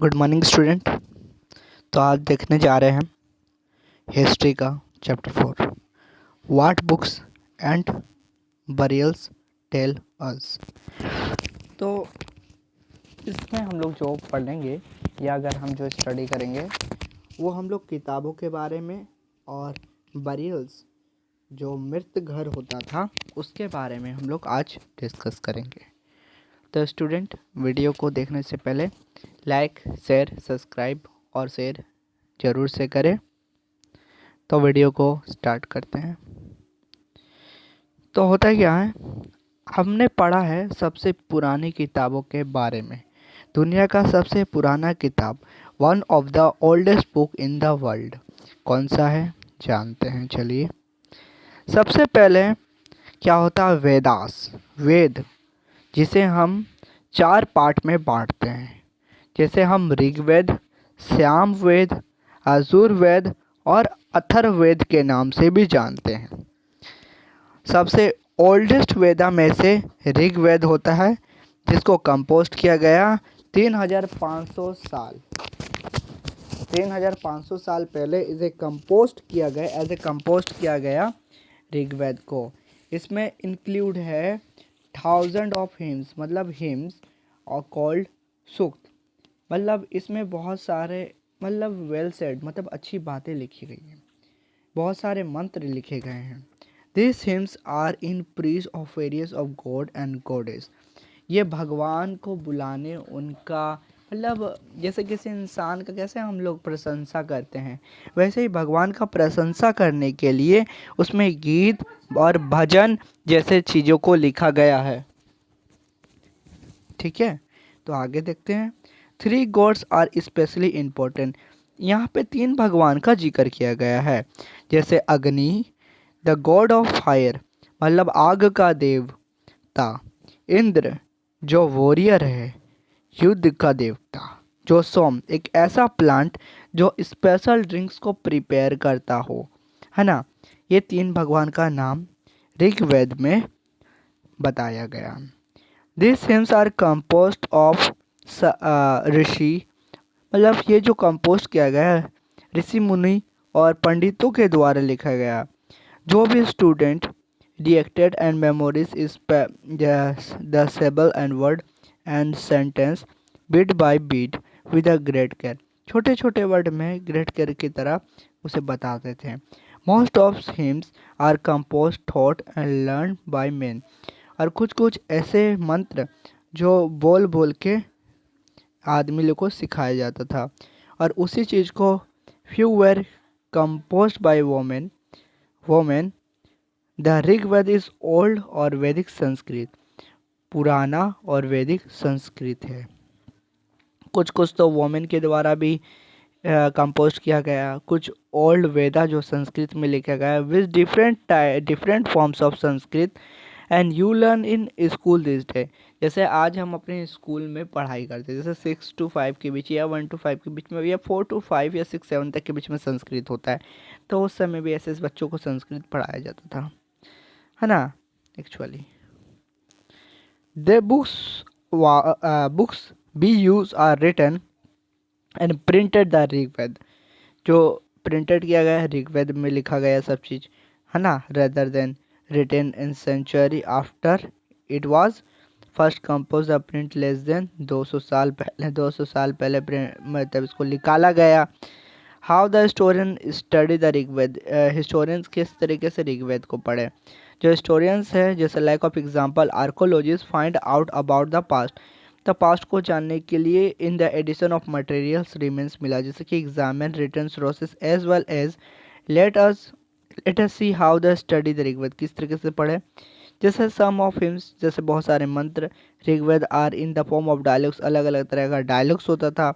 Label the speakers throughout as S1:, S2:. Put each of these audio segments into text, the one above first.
S1: Good morning student. तो आज देखने जा रहे हैं हिस्ट्री का chapter 4, what books and burials tell us. तो इसमें हम लोग जो पढ़ेंगे या अगर हम जो स्टडी करेंगे वो हम लोग किताबों के बारे में और बरियल्स जो मृत घर होता था उसके बारे में हम लोग आज डिस्कस करेंगे। तो स्टूडेंट, वीडियो को देखने से पहले लाइक, शेयर, सब्सक्राइब और शेयर ज़रूर से करें। तो वीडियो को स्टार्ट करते हैं। तो होता क्या है, हमने पढ़ा है सबसे पुरानी किताबों के बारे में। दुनिया का सबसे पुराना किताब, one of the oldest book in the world, कौन सा है जानते हैं। चलिए, सबसे पहले क्या होता है, वेदास, वेद, जिसे हम 4 पार्ट में बांटते हैं। जैसे हम ऋग्वेद, सामवेद, यजुर्वेद और अथर्ववेद के नाम से भी जानते हैं। सबसे ओल्डेस्ट वेदा में से ऋग्वेद होता है, जिसको कंपोस्ट किया गया 3500 साल पहले इसे कंपोस्ट किया गया ऋग्वेद को। इसमें इंक्लूड है 1000 ऑफ हिम्स, मतलब हिम्स और कॉल्ड सूक्त, मतलब इसमें बहुत सारे, मतलब वेल सेड, मतलब अच्छी बातें लिखी गई हैं, बहुत सारे मंत्र लिखे गए हैं। This hymns are in praise of various of god and goddess. ये भगवान को बुलाने, उनका मतलब जैसे किसी इंसान का कैसे हम लोग प्रशंसा करते हैं, वैसे ही भगवान का प्रशंसा करने के लिए उसमें गीत और भजन जैसे चीज़ों को लिखा गया है। ठीक है, तो आगे देखते हैं। 3 गॉड्स आर स्पेशली इम्पोर्टेंट। यहाँ पे 3 भगवान का जिक्र किया गया है। जैसे अग्नि, द गॉड ऑफ फायर, मतलब आग का देवता। इंद्र, जो वॉरियर है, युद्ध का देवता। जो सोम, एक ऐसा प्लांट जो स्पेशल ड्रिंक्स को प्रिपेयर करता हो, है ना। ये 3 भगवान का नाम ऋग्वेद में बताया गया। This hymns are composed of rishi, मतलब ये जो कंपोस्ट किया गया है ऋषि मुनि और पंडितों के द्वारा लिखा गया। जो भी student reacted and memories is the syllable and word and sentence bit by bit with a great care. छोटे छोटे वर्ड में ग्रेट केयर की तरह उसे बताते थे। Most of hymns are compose taught and learn by men, और कुछ कुछ ऐसे मंत्र जो बोल बोल के आदमी लोग को सिखाया जाता था, और उसी चीज़ को few were compose by women. The Rigveda is old और वैदिक संस्कृत, पुराना और वैदिक संस्कृत है। कुछ कुछ तो वोमेन के द्वारा भी कंपोज किया गया, कुछ ओल्ड वेदा जो संस्कृत में लिखा गया with different forms of Sanskrit and you learn in school this day. जैसे आज हम अपने स्कूल में पढ़ाई करते हैं, जैसे 6 to 5 के बीच या 1 to 5 के बीच में, या 4 to 5 या 6 7 तक के बीच में संस्कृत होता है। तो उस समय भी ऐसे बच्चों को संस्कृत पढ़ाया जाता था, है ना। Actually the books we use are written and printed the Rigveda, जो प्रिंटेड किया गया है ऋग्वेद में लिखा गया सब चीज़, है ना, rather than written in century after it was first compose the print less than 200 साल पहले, 200 साल पहले मतलब इसको निकाला गया। How the historian study the Rigveda, historians किस तरीके से ऋग्वेद को पढ़े। जो हिस्टोरियंस है, जैसे like of example archaeologist find out about the past, the past को जानने के लिए in the addition of materials remains मिला, जैसे कि examine written sources as well as let us see how the study the Rigveda, किस तरीके से पढ़े। जैसे सम ऑफ हिम्स, जैसे बहुत सारे मंत्र Rigveda are in the form of dialogues, अलग अलग तरह का डायलॉग्स होता था।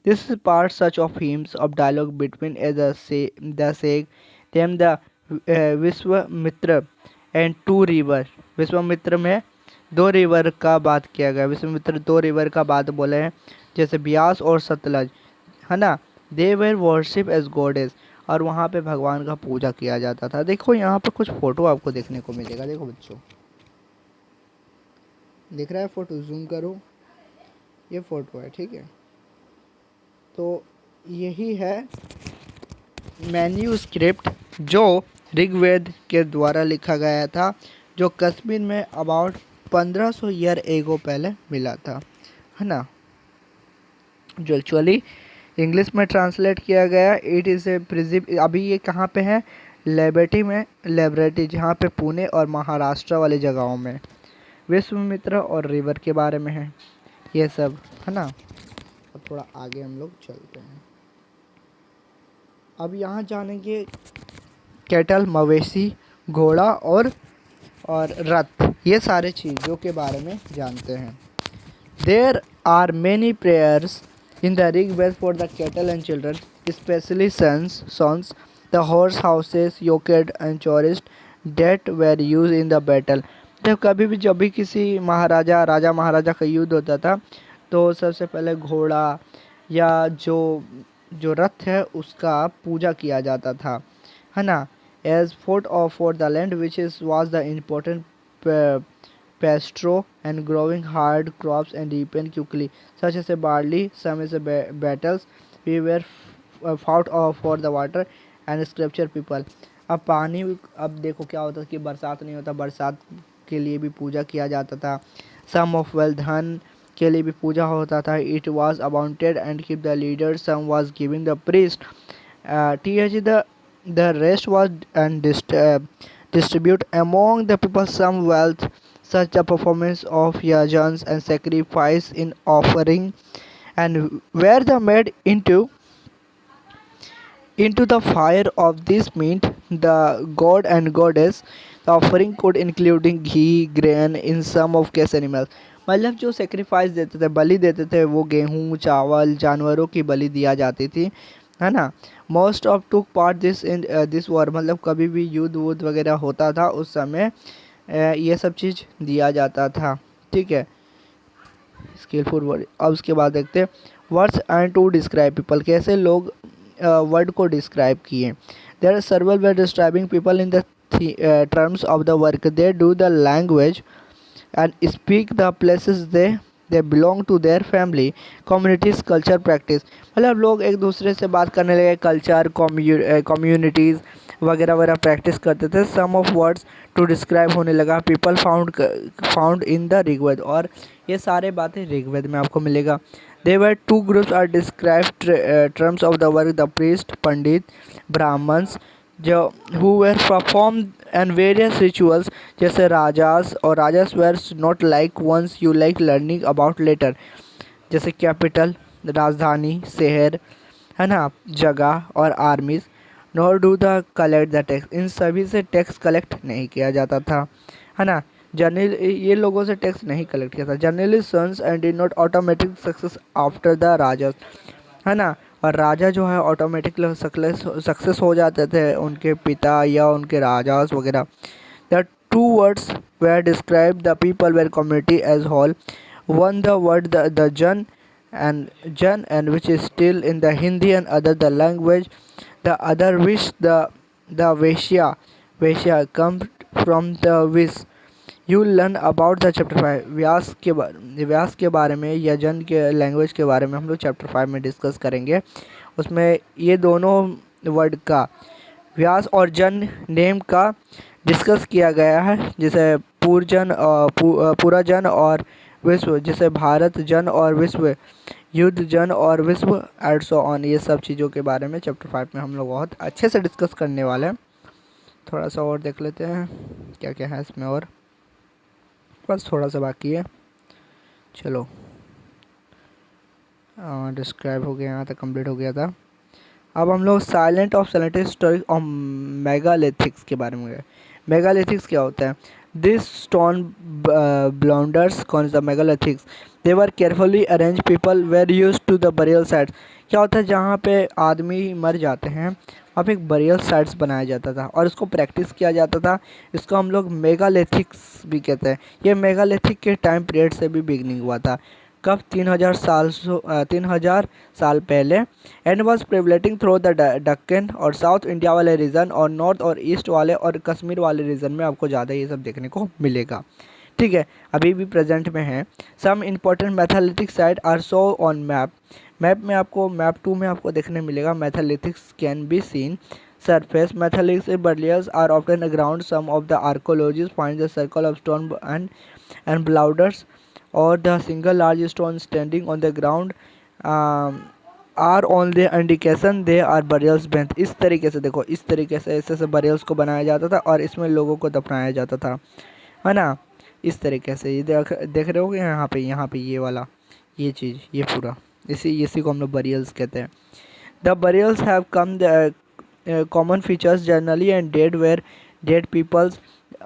S1: This is part such of hymns of dialogue between the sage them the Vishvamitra and 2 river. Vishvamitra में 2 रिवर का बात किया गया, विश्वामित्र 2 रिवर का बात बोले हैं, जैसे ब्यास और सतलज, है ना। They were worship as goddess, और वहाँ पे भगवान का पूजा किया जाता था। देखो यहाँ पे कुछ फोटो आपको देखने को मिलेगा, देखो बच्चों, दिख रहा है फोटो, जूम करो, ये फोटो है, ठीक है। तो यही है मैन्यूस्क्रिप्ट जो ऋग्वेद के द्वारा लिखा गया था, जो कश्मीर में अबाउट 1500 ईयर एगो पहले मिला था, है ना, जो एक्चुअली इंग्लिश में ट्रांसलेट किया गया। इट इज़ ए प्रिजिव, अभी ये कहाँ पे है, लेबरेटरी जहाँ पे पुणे और महाराष्ट्र वाली जगहों में। विश्वामित्र और रिवर के बारे में है ये सब, है ना। अब थोड़ा आगे हम लोग चलते हैं। अब यहाँ जानेंगे कैटल, मवेशी, घोड़ा और रथ, ये सारे चीज़ों के बारे में जानते हैं। There are many prayers in the Rigved for the cattle and children, especially sons, the horse houses, yoked and chorist that were used in the battle। जब कभी भी जब भी किसी राजा महाराजा का युद्ध होता था तो सबसे पहले घोड़ा या जो रथ है उसका पूजा किया जाता था, है ना। as fought for the land which was the important pastro and growing hard crops and ripen quickly such as a barley, some as a battles we were fought for the water and scripture people। अब पानी, अब देखो क्या होता कि बरसात नहीं होता, बरसात के लिए भी पूजा किया जाता था। सम ऑफ वेल, धन के लिए भी पूजा होता था। It was abounded and keep the leader, some was giving the priest th the rest was and distribute among the people some wealth, such a performance of yajans and sacrifice in offering and were the made into the fire of this meat the god and goddess। the offering could including ghee, grain in some of case animals। मतलब जो sacrifice देते थे, बलि देते थे, वो गेहूँ, चावल, जानवरों की बलि दिया जाती थी, है ना। Most of took part this in this war, मतलब कभी भी युद्ध वुद्ध वगैरह होता था उस समय ये सब चीज़ दिया जाता था, ठीक है। Skilful word. अब उसके बाद देखते हैं words and to describe people, कैसे लोग वर्ड को डिस्क्राइब किए। There are several way describing people in the terms of the work, they do the language and speak the places they belong to their family communities culture practice। मतलब लोग एक दूसरे से बात करने लगे, कल्चर, कम्युनिटीज़ वगैरह वगैरह प्रैक्टिस करते थे। Some of words to describe होने लगा, people found in the Rigveda, और ये सारे बातें ऋग्वेद में आपको मिलेगा। They were two groups are describe terms of the work, the priest, pandit, Brahmins, जो who were performed and various rituals, जैसे राजास, और rajas were not like ones you like learning about later, जैसे कैपिटल, राजधानी, शहर, है ना, जगह, और armies. Nor do the collect the tax, इन सभी से टैक्स कलेक्ट नहीं किया जाता था, है ना। जनरल, ये लोगों से टैक्स नहीं कलेक्ट किया था। Generally sons and did not automatic success after the raja, है ना। और राजा जो है ऑटोमेटिक सक्सेस हो जाते थे उनके पिता या उनके राजास वगैरह। The two words where describe the people where community as whole, one the word the jana and which is still in the Hindi and other the language, the other which the Vaishya comes from the which you learn about the chapter 5। व्यास के बारे में, यजन के language के बारे में हम लोग chapter 5 में डिस्कस करेंगे। उसमें ये दोनों वर्ड का, व्यास और जन नेम का डिस्कस किया गया है, जैसे पूरा जन और विश्व, जैसे भारत जन और विश्व, युद्ध जन और विश्व, एंड सो ऑन। ये सब चीज़ों के बारे में चैप्टर 5 में हम लोग बहुत अच्छे से डिस्कस करने वाले हैं। थोड़ा सा और देख लेते हैं क्या क्या है इसमें, और बस थोड़ा सा बाकी है। चलो, डिस्क्राइब हो गया, यहाँ तक कंप्लीट हो गया था। अब हम लोग silent of silent story of megalithics के बारे में। मेगालिथिक्स क्या होता है? दिस स्टोन ब्लाउंडर्स कौन सा megalithics, they were carefully arrange, people were use to the burial sites. क्या होता है, जहाँ पे आदमी मर जाते हैं वहाँ पे एक बरियल साइट्स बनाया जाता था और इसको प्रैक्टिस किया जाता था। इसको हम लोग मेगालिथिक्स भी कहते हैं। ये मेगालिथिक के टाइम पीरियड से भी बिगनिंग हुआ था। कब? 3000 साल पहले। And was prevailing through the Deccan और साउथ इंडिया वाले रीजन और नॉर्थ और ईस्ट वाले और कश्मीर वाले रीजन में आपको ज़्यादा ये सब देखने को मिलेगा। ठीक है, अभी भी प्रेजेंट में है। Some important mathematics site are show on map. Map में आपको मैप 2 में आपको देखने मिलेगा mathematics can be seen surface mathematics barriers are often aground. Some of the archaeologists find the circle of stone and boulders or the single large stone standing on the ground are only indication they are burials beneath. इस तरीके से देखो, इस तरीके से ऐसे burials को बनाया जाता था और इसमें लोगों को दफनाया जाता था, है ना। इस तरीके से ये देख रहे हो कि यहाँ पे ये वाला ये चीज़ ये पूरा इसी को हम लोग बरियल्स कहते हैं। The burials have come common features generally and dead were dead peoples,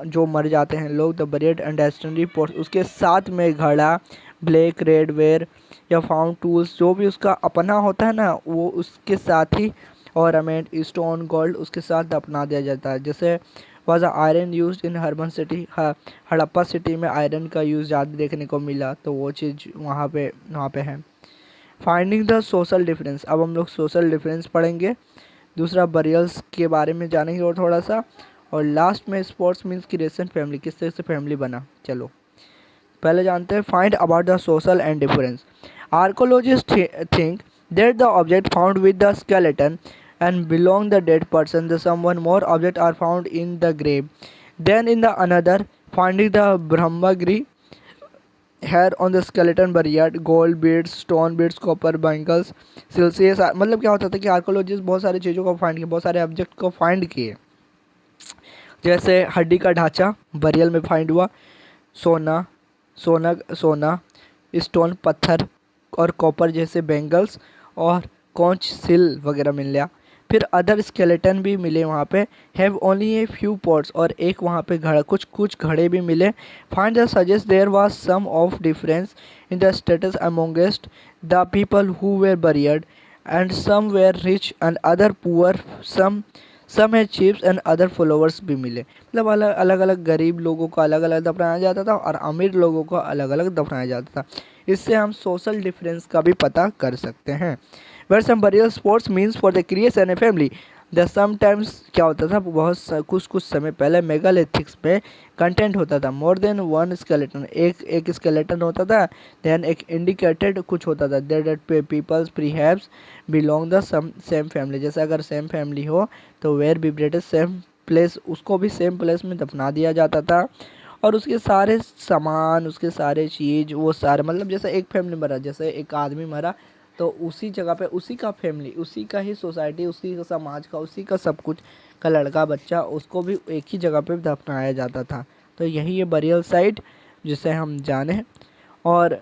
S1: जो मर जाते हैं लोग। द बरियड अंडरस्टैंडली पोर्स, उसके साथ में घड़ा ब्लैक रेड वेयर या फाउंड टूल्स, जो भी उसका अपना होता है ना वो उसके साथ ही, ऑर्नामेंट स्टोन गोल्ड उसके साथ अपना दिया जाता है। जैसे was iron use in urban city, Harappa city में आयरन का यूज़ ज़्यादा देखने को मिला, तो वो चीज़ वहाँ पे है। फाइंडिंग द सोशल डिफरेंस, अब हम लोग सोशल डिफरेंस पढ़ेंगे, दूसरा बरियल्स के बारे में जानेंगे और थोड़ा सा, और लास्ट में स्पोर्ट्स मीन्स क्रिएशन फैमिली, किस तरह से फैमिली बना। चलो पहले जानते हैं find about the social and difference. Archaeologist think that the object found with the skeleton and belong the dead person, the someone more objects are found in the grave then in the another, finding the brahmagri hair on the skeleton buried, gold beads, stone beads, copper bangles, सिलसिले। मतलब क्या होता था कि archaeologist बहुत सारी चीज़ों को फाइंड किए, बहुत सारे ऑब्जेक्ट को फाइंड किए, जैसे हड्डी का ढांचा बरियल में फाइंड हुआ, सोना सोना स्टोन पत्थर और कॉपर जैसे बैंगल्स और कॉन्च सिल वगैरह मिल गया। फिर अदर स्केलेटन भी मिले वहाँ पे, have only a few pots, और एक वहाँ पे घड़ा कुछ घड़े भी मिले। Find the suggest there was some of difference in the status amongst the people who were buried and some were rich and other poor, some है चीप्स एंड अदर फॉलोअर्स भी मिले। मतलब अलग अलग गरीब लोगों को अलग अलग दफनाया जाता था और अमीर लोगों को अलग अलग दफनाया जाता था। इससे हम सोशल डिफरेंस का भी पता कर सकते हैं। Where some burial sports means for the creation a family, the sometimes क्या होता था कुछ समय पहले मेगालिथिक्स में कंटेंट होता था मोर देन वन स्केलेटन, एक स्केलेटन होता था, देन एक इंडिकेटेड कुछ होता था that peoples perhaps belong the same family. जैसे अगर सेम फैमिली हो तो वेयर बिब्रेटेड सेम प्लेस, उसको भी सेम प्लेस में दफना दिया जाता था, और उसके सारे सामान उसके सारे चीज़ वो सारे, मतलब जैसे एक फैमिली मरा, जैसे एक आदमी मरा तो उसी जगह पे उसी का फैमिली, उसी का ही सोसाइटी, उसी का समाज का, उसी का सब कुछ का लड़का बच्चा, उसको भी एक ही जगह पे दफनाया जाता था। तो यही ये बरियल साइट जिसे हम जाने। और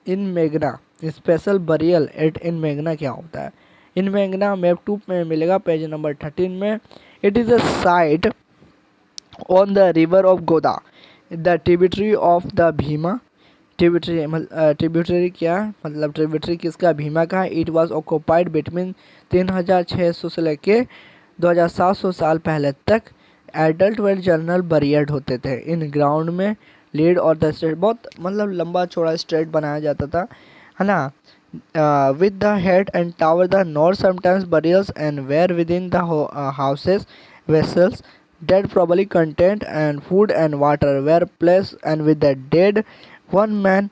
S1: इन मेगना स्पेशल बरियल एट इन मेगना क्या होता है, इन मेगना मैप 2 में मिलेगा पेज नंबर 13 में। It is a site on the river of Goda, the tributary of the Bhima. Tributary क्या मतलब ट्रिब्यूटरी किसका, भीमा का है। इट वाज ऑक्यूपाइड बिटवीन 3600 से लेके 2700 साल पहले तक। एडल्ट वेल जनरल बरियर्ड होते थे इन ग्राउंड में। लीड और द स्ट्रेट, बहुत मतलब लंबा चौड़ा स्ट्रेट बनाया जाता था, है ना। With the head and tower the north sometimes burials and were with in the houses vessels dead probably content and food and water were placed, and with the dead one man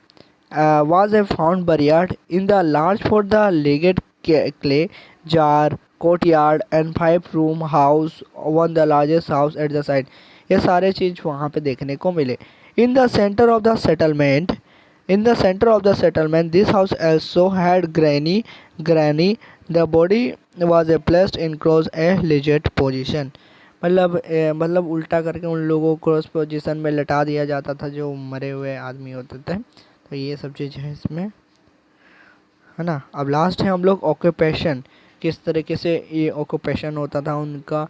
S1: was a found buried in the large for the legate clay jar courtyard and 5-room house, one the largest house at the site। ये सारे चीज़ वहाँ पे देखने को मिले। in the center of the settlement in the center of the settlement this house also had granny the body was placed in close a legate position। मतलब उल्टा करके उन लोगों को क्रॉस पोजीशन में लटा दिया जाता था जो मरे हुए आदमी होते थे। तो ये सब चीज़ है इसमें, है ना। अब लास्ट है हम लोग ऑक्यूपेशन, किस तरीके से ये ऑक्यूपेशन होता था उनका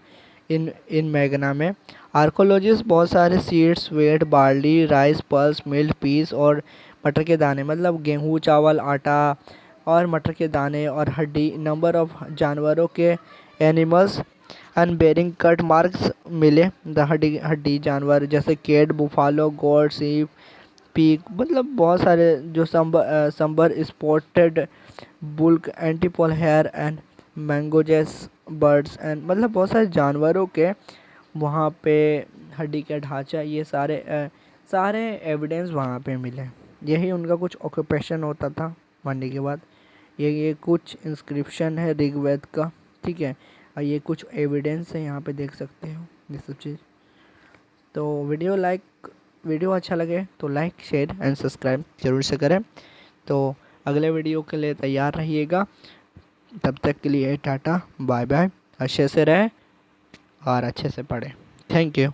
S1: इन मैगना में। आर्कोलॉजिस्ट बहुत सारे seeds wheat barley rice pulse milk peas और मटर के दाने, मतलब गेहूँ चावल आटा और मटर के दाने और हड्डी, नंबर ऑफ जानवरों के एनिमल्स अनबेरिंग कट मार्क्स मिले। द हड्डी जानवर जैसे कैट बुफालो गोट सीप पीक, मतलब बहुत सारे जो sambar spotted buck antelope here and mongooses birds and, मतलब बहुत सारे जानवरों के वहाँ पे हड्डी का ढांचा, ये सारे एविडेंस वहाँ पे मिले। यही उनका कुछ ऑक्यूपेशन होता था मरने के बाद। ये कुछ इंस्क्रिप्शन है ऋग्वेद का, ठीक है, और ये कुछ एविडेंस है, यहाँ पे देख सकते हो ये सब चीज़। तो वीडियो अच्छा लगे तो लाइक शेयर एंड सब्सक्राइब जरूर से करें। तो अगले वीडियो के लिए तैयार रहिएगा। तब तक के लिए टाटा बाय बाय। अच्छे से रहें और अच्छे से पढ़ें। Thank you.